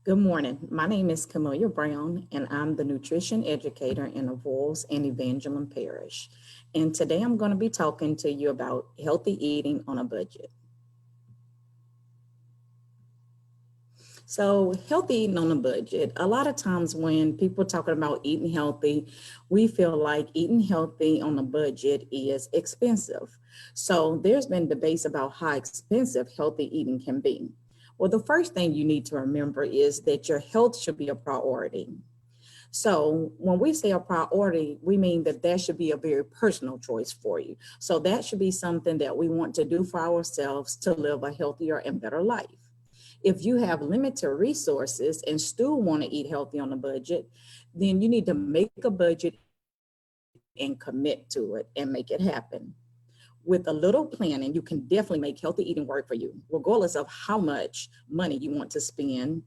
Good morning. My name is Camellia Brown, and I'm the nutrition educator in Avoyelles and Evangeline Parish. And today I'm going to be talking to you about healthy eating on a budget. So, healthy eating on a budget. A lot of times when people talking about eating healthy, we feel like eating healthy on a budget is expensive. So, there's been debates about how expensive healthy eating can be. Well, the first thing you need to remember is that your health should be a priority. So when we say a priority, we mean that that should be a very personal choice for you. So that should be something that we want to do for ourselves to live a healthier and better life. If you have limited resources and still want to eat healthy on a budget, then you need to make a budget and commit to it and make it happen. With a little planning, you can definitely make healthy eating work for you, regardless of how much money you want to spend.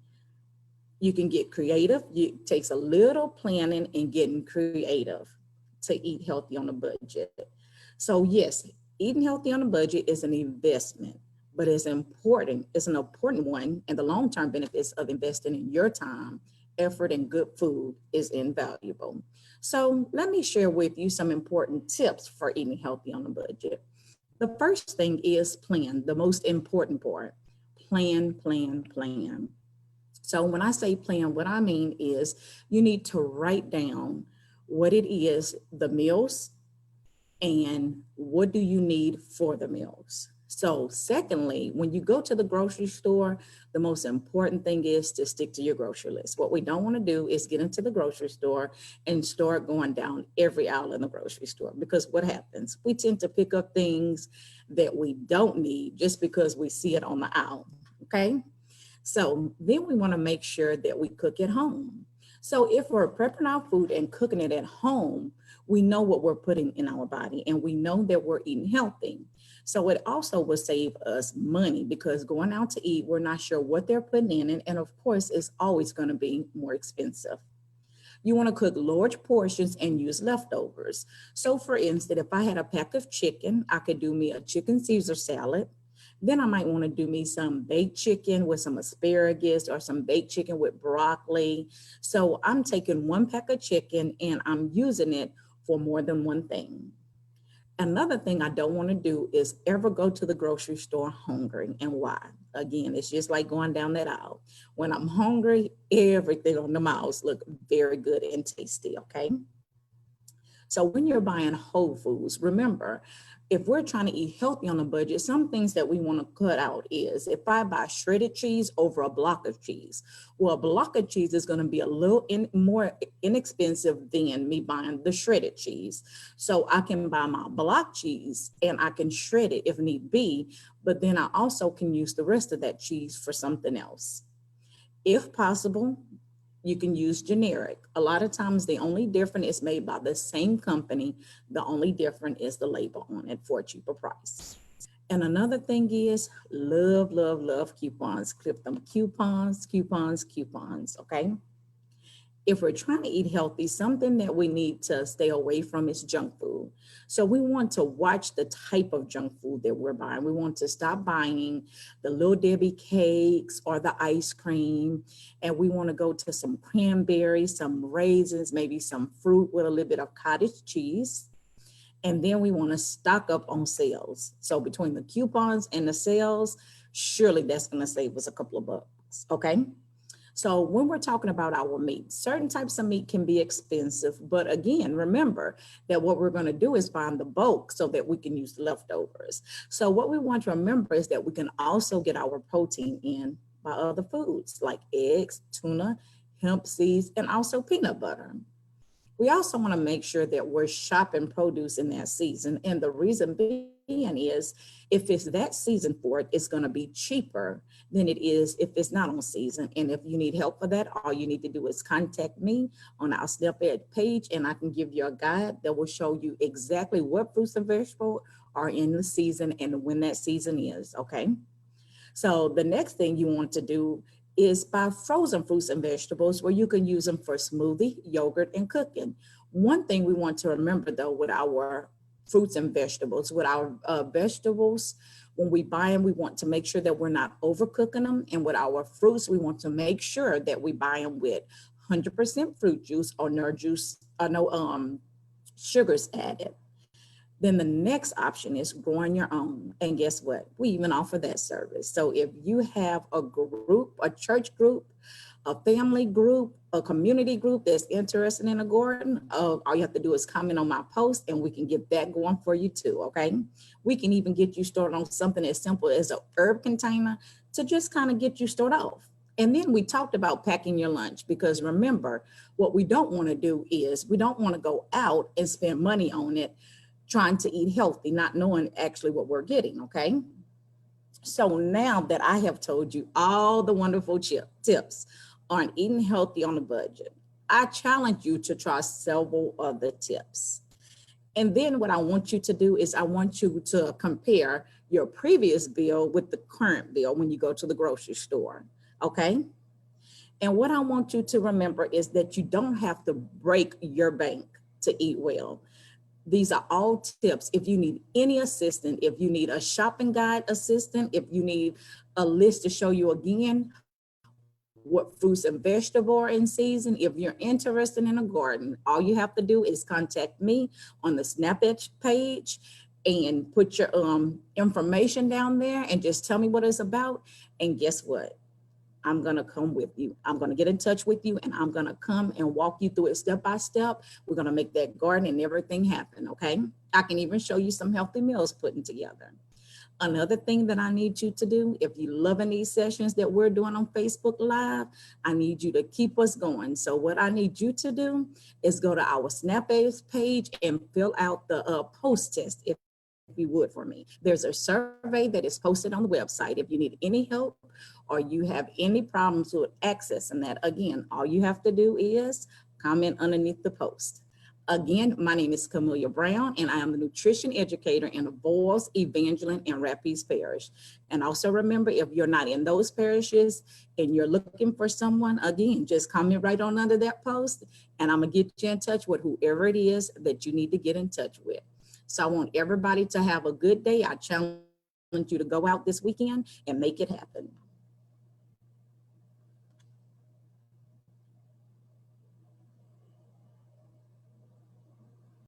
You can get creative. It takes a little planning and getting creative to eat healthy on a budget. So yes, eating healthy on a budget is an investment, but it's important. It's an important one, and the long-term benefits of investing in your time, effort, and good food is invaluable. So let me share with you some important tips for eating healthy on a budget. The first thing is plan, the most important part. Plan, plan, plan. So when I say plan, what I mean is you need to write down what it is, the meals, and what do you need for the meals. So secondly, when you go to the grocery store, the most important thing is to stick to your grocery list. What we don't want to do is get into the grocery store and start going down every aisle in the grocery store, because what happens? We tend to pick up things that we don't need just because we see it on the aisle. Okay. So then we want to make sure that we cook at home. So if we're prepping our food and cooking it at home, we know what we're putting in our body and we know that we're eating healthy. So it also will save us money, because going out to eat, we're not sure what they're putting in it. And of course, it's always going to be more expensive. You want to cook large portions and use leftovers. So for instance, if I had a pack of chicken, I could do me a chicken Caesar salad. Then I might want to do me some baked chicken with some asparagus, or some baked chicken with broccoli. So I'm taking one pack of chicken and I'm using it for more than one thing. Another thing I don't want to do is ever go to the grocery store hungry. And why? Again, it's just like going down that aisle. When I'm hungry, everything on the aisles look very good and tasty, okay? So when you're buying whole foods, remember, if we're trying to eat healthy on a budget, some things that we want to cut out is if I buy shredded cheese over a block of cheese, well, a block of cheese is going to be a little more inexpensive than me buying the shredded cheese. So I can buy my block cheese and I can shred it if need be, but then I also can use the rest of that cheese for something else. If possible, you can use generic. A lot of times the only difference is made by the same company. The only difference is the label on it for a cheaper price. And another thing is love, love, love coupons. Clip them coupons, coupons, coupons, okay? If we're trying to eat healthy, something that we need to stay away from is junk food. So we want to watch the type of junk food that we're buying. We want to stop buying the Little Debbie cakes or the ice cream. And we want to go to some cranberries, some raisins, maybe some fruit with a little bit of cottage cheese. And then we want to stock up on sales. So between the coupons and the sales, surely that's going to save us a couple of bucks. Okay. So when we're talking about our meat, certain types of meat can be expensive. But again, remember that what we're going to do is buy in the bulk so that we can use the leftovers. So what we want to remember is that we can also get our protein in by other foods like eggs, tuna, hemp seeds, and also peanut butter. We also want to make sure that we're shopping produce in that season. And the reason being is if it's that season for it, it's going to be cheaper than it is if it's not on season. And if you need help for that, all you need to do is contact me on our Step Ed page, and I can give you a guide that will show you exactly what fruits and vegetables are in the season and when that season is, okay? So the next thing you want to do is buy frozen fruits and vegetables where you can use them for smoothie, yogurt, and cooking. One thing we want to remember though with our fruits and vegetables, with our vegetables, When we buy them, we want to make sure that we're not overcooking them. And with our fruits, we want to make sure that we buy them with 100% fruit juice or no juice or no sugars added. Then the next option is growing your own. And guess what? We even offer that service. So if you have a group, a church group, a family group, a community group that's interested in a garden, all you have to do is comment on my post and we can get that going for you too, okay? We can even get you started on something as simple as a herb container to just kind of get you started off. And then we talked about packing your lunch, because remember, what we don't want to do is we don't want to go out and spend money on it trying to eat healthy, not knowing actually what we're getting, okay? So now that I have told you all the wonderful tips on eating healthy on a budget, I challenge you to try several other tips. And then what I want you to do is I want you to compare your previous bill with the current bill when you go to the grocery store, okay? And what I want you to remember is that you don't have to break your bank to eat well. These are all tips. If you need any assistance, if you need a shopping guide assistant, if you need a list to show you again what fruits and vegetables are in season, if you're interested in a garden, all you have to do is contact me on the Snapchat page and put your information down there and just tell me what it's about. And guess what? I'm going to come with you. I'm going to get in touch with you and I'm going to come and walk you through it step by step. We're going to make that garden and everything happen, okay? I can even show you some healthy meals putting together. Another thing that I need you to do, if you're loving these sessions that we're doing on Facebook Live, I need you to keep us going. So what I need you to do is go to our Snapchat page and fill out the post test, if you would, for me. There's a survey that is posted on the website. If you need any help or you have any problems with accessing that, again, all you have to do is comment underneath the post. Again, my name is Camellia Brown, and I am the nutrition educator in Avoyelles, Evangeline, and Rapides Parish. And also remember, if you're not in those parishes and you're looking for someone, again, just comment right on under that post, and I'm gonna get you in touch with whoever it is that you need to get in touch with. So I want everybody to have a good day. I challenge you to go out this weekend and make it happen.